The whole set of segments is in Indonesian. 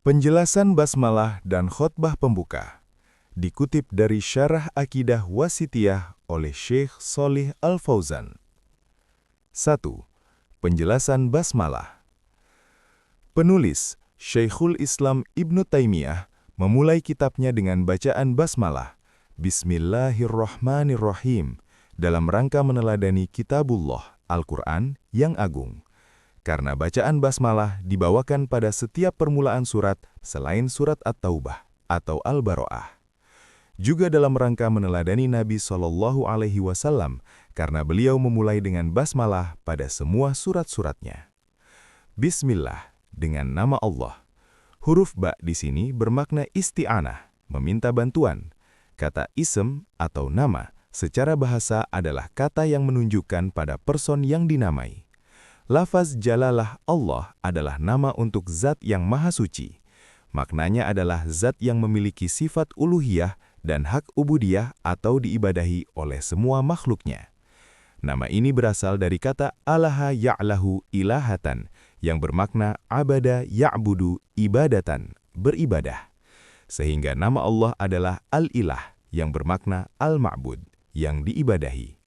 Penjelasan basmalah dan khotbah pembuka dikutip dari Syarah Aqidah Wasithiyah oleh Syekh Shalih Al-Fauzan. 1. Penjelasan basmalah. Penulis Syekhul Islam Ibnu Taimiyah memulai kitabnya dengan bacaan basmalah, Bismillahirrahmanirrahim, dalam rangka meneladani Kitabullah, Al-Quran yang agung. Karena bacaan basmalah dibawakan pada setiap permulaan surat selain surat At-Taubah atau Al-Baro'ah. Juga dalam rangka meneladani Nabi SAW, karena beliau memulai dengan basmalah pada semua surat-suratnya. Bismillah, dengan nama Allah. Huruf ba di sini bermakna isti'anah, meminta bantuan. Kata ism atau nama secara bahasa adalah kata yang menunjukkan pada person yang dinamai. Lafaz jalalah Allah adalah nama untuk zat yang maha suci. Maknanya adalah zat yang memiliki sifat uluhiyah dan hak ubudiyah atau diibadahi oleh semua makhluknya. Nama ini berasal dari kata alaha ya'lahu ilahatan, yang bermakna abada ya'budu ibadatan, beribadah. Sehingga nama Allah adalah Al-Ilah, yang bermakna Al-Ma'bud, yang diibadahi.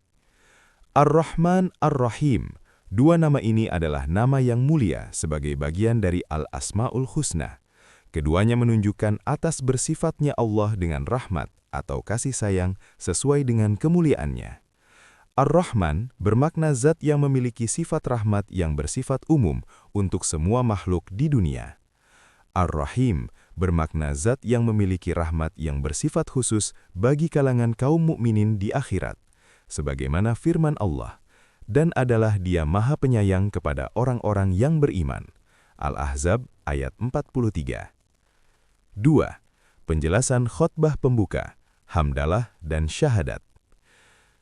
Ar-Rahman Ar-Rahim. Dua nama ini adalah nama yang mulia sebagai bagian dari Al-Asma'ul Husna. Keduanya menunjukkan atas bersifatnya Allah dengan rahmat atau kasih sayang sesuai dengan kemuliaannya. Ar-Rahman bermakna zat yang memiliki sifat rahmat yang bersifat umum untuk semua makhluk di dunia. Ar-Rahim bermakna zat yang memiliki rahmat yang bersifat khusus bagi kalangan kaum mukminin di akhirat. Sebagaimana firman Allah, dan adalah Dia Maha Penyayang kepada orang-orang yang beriman. Al-Ahzab ayat 43. 2. Penjelasan khotbah pembuka, hamdalah dan syahadat.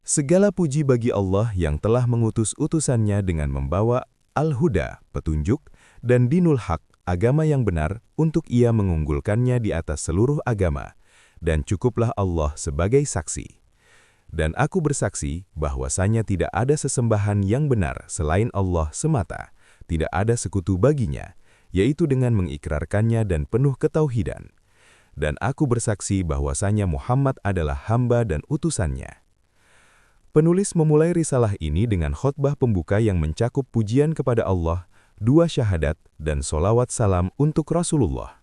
Segala puji bagi Allah yang telah mengutus utusannya dengan membawa Al-Huda, petunjuk, dan Dinul Haq, agama yang benar, untuk Ia mengunggulkannya di atas seluruh agama, dan cukuplah Allah sebagai saksi. Dan aku bersaksi bahwasanya tidak ada sesembahan yang benar selain Allah semata, tidak ada sekutu baginya, yaitu dengan mengikrarkannya dan penuh ketauhidan. Dan aku bersaksi bahwasanya Muhammad adalah hamba dan utusannya. Penulis memulai risalah ini dengan khotbah pembuka yang mencakup pujian kepada Allah, dua syahadat, dan solawat salam untuk Rasulullah.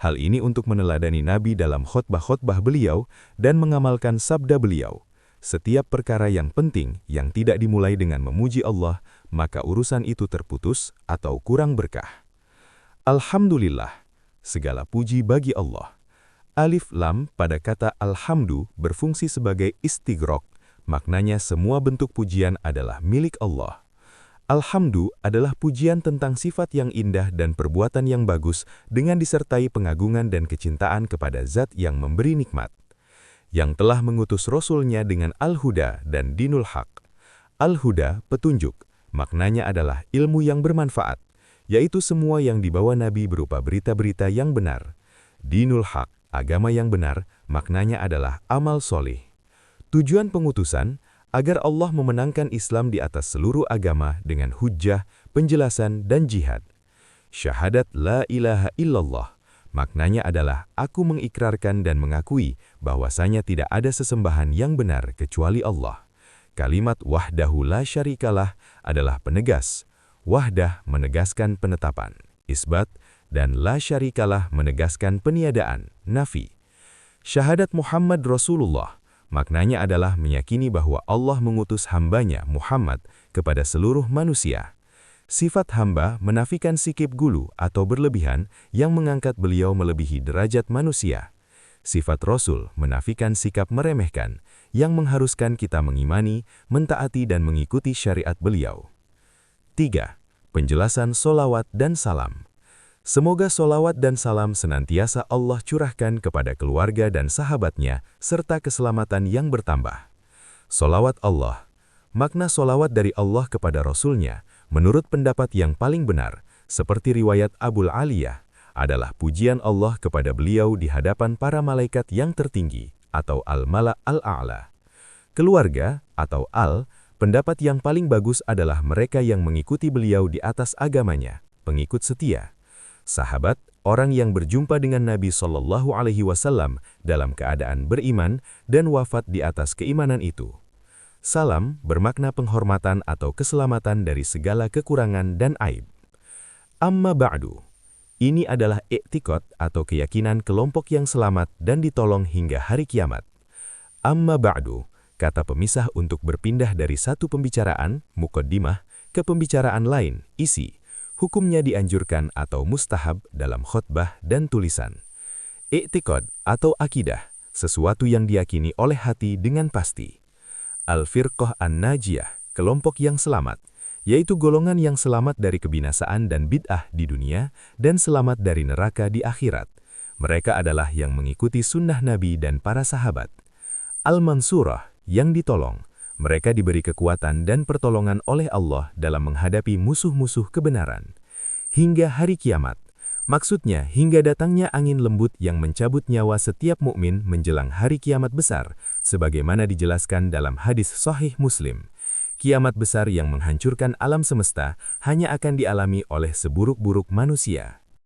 Hal ini untuk meneladani Nabi dalam khotbah-khotbah beliau dan mengamalkan sabda beliau. Setiap perkara yang penting yang tidak dimulai dengan memuji Allah, maka urusan itu terputus atau kurang berkah. Alhamdulillah, segala puji bagi Allah. Alif lam pada kata alhamdu berfungsi sebagai istighraq, maknanya semua bentuk pujian adalah milik Allah. Alhamdu adalah pujian tentang sifat yang indah dan perbuatan yang bagus dengan disertai pengagungan dan kecintaan kepada zat yang memberi nikmat, yang telah mengutus Rasulnya dengan Al-Huda dan Dinul Haq. Al-Huda, petunjuk, maknanya adalah ilmu yang bermanfaat, yaitu semua yang dibawa Nabi berupa berita-berita yang benar. Dinul Haq, agama yang benar, maknanya adalah amal soleh. Tujuan pengutusan, agar Allah memenangkan Islam di atas seluruh agama dengan hujjah, penjelasan, dan jihad. Syahadat la ilaha illallah, maknanya adalah aku mengikrarkan dan mengakui bahwasanya tidak ada sesembahan yang benar kecuali Allah. Kalimat wahdahu la syarikalah adalah penegas. Wahdah menegaskan penetapan, isbat, dan la syarikalah menegaskan peniadaan, nafi. Syahadat Muhammad Rasulullah, maknanya adalah meyakini bahwa Allah mengutus hambanya Muhammad kepada seluruh manusia. Sifat hamba menafikan sikap gulu atau berlebihan yang mengangkat beliau melebihi derajat manusia. Sifat Rasul menafikan sikap meremehkan yang mengharuskan kita mengimani, mentaati dan mengikuti syariat beliau. 3. Penjelasan solawat dan salam. Semoga solawat dan salam senantiasa Allah curahkan kepada keluarga dan sahabatnya serta keselamatan yang bertambah. Solawat Allah. Makna solawat dari Allah kepada Rasulnya menurut pendapat yang paling benar, seperti riwayat Abul Aliyah, adalah pujian Allah kepada beliau di hadapan para malaikat yang tertinggi, atau Al-Mala' Al-A'la. Keluarga, atau Al, pendapat yang paling bagus adalah mereka yang mengikuti beliau di atas agamanya, pengikut setia. Sahabat, orang yang berjumpa dengan Nabi Shallallahu Alaihi Wasallam dalam keadaan beriman dan wafat di atas keimanan itu. Salam bermakna penghormatan atau keselamatan dari segala kekurangan dan aib. Amma ba'du. Ini adalah i'tiqad atau keyakinan kelompok yang selamat dan ditolong hingga hari kiamat. Amma ba'du, kata pemisah untuk berpindah dari satu pembicaraan, muqaddimah, ke pembicaraan lain, isi. Hukumnya dianjurkan atau mustahab dalam khutbah dan tulisan. I'tiqad atau akidah, sesuatu yang diyakini oleh hati dengan pasti. Al-Firqah An-Najiyah, kelompok yang selamat, yaitu golongan yang selamat dari kebinasaan dan bid'ah di dunia dan selamat dari neraka di akhirat. Mereka adalah yang mengikuti sunnah Nabi dan para sahabat. Al-Mansurah, yang ditolong. Mereka diberi kekuatan dan pertolongan oleh Allah dalam menghadapi musuh-musuh kebenaran. Hingga hari kiamat. Maksudnya, hingga datangnya angin lembut yang mencabut nyawa setiap mukmin menjelang hari kiamat besar, sebagaimana dijelaskan dalam hadis Sahih Muslim. Kiamat besar yang menghancurkan alam semesta hanya akan dialami oleh seburuk-buruk manusia.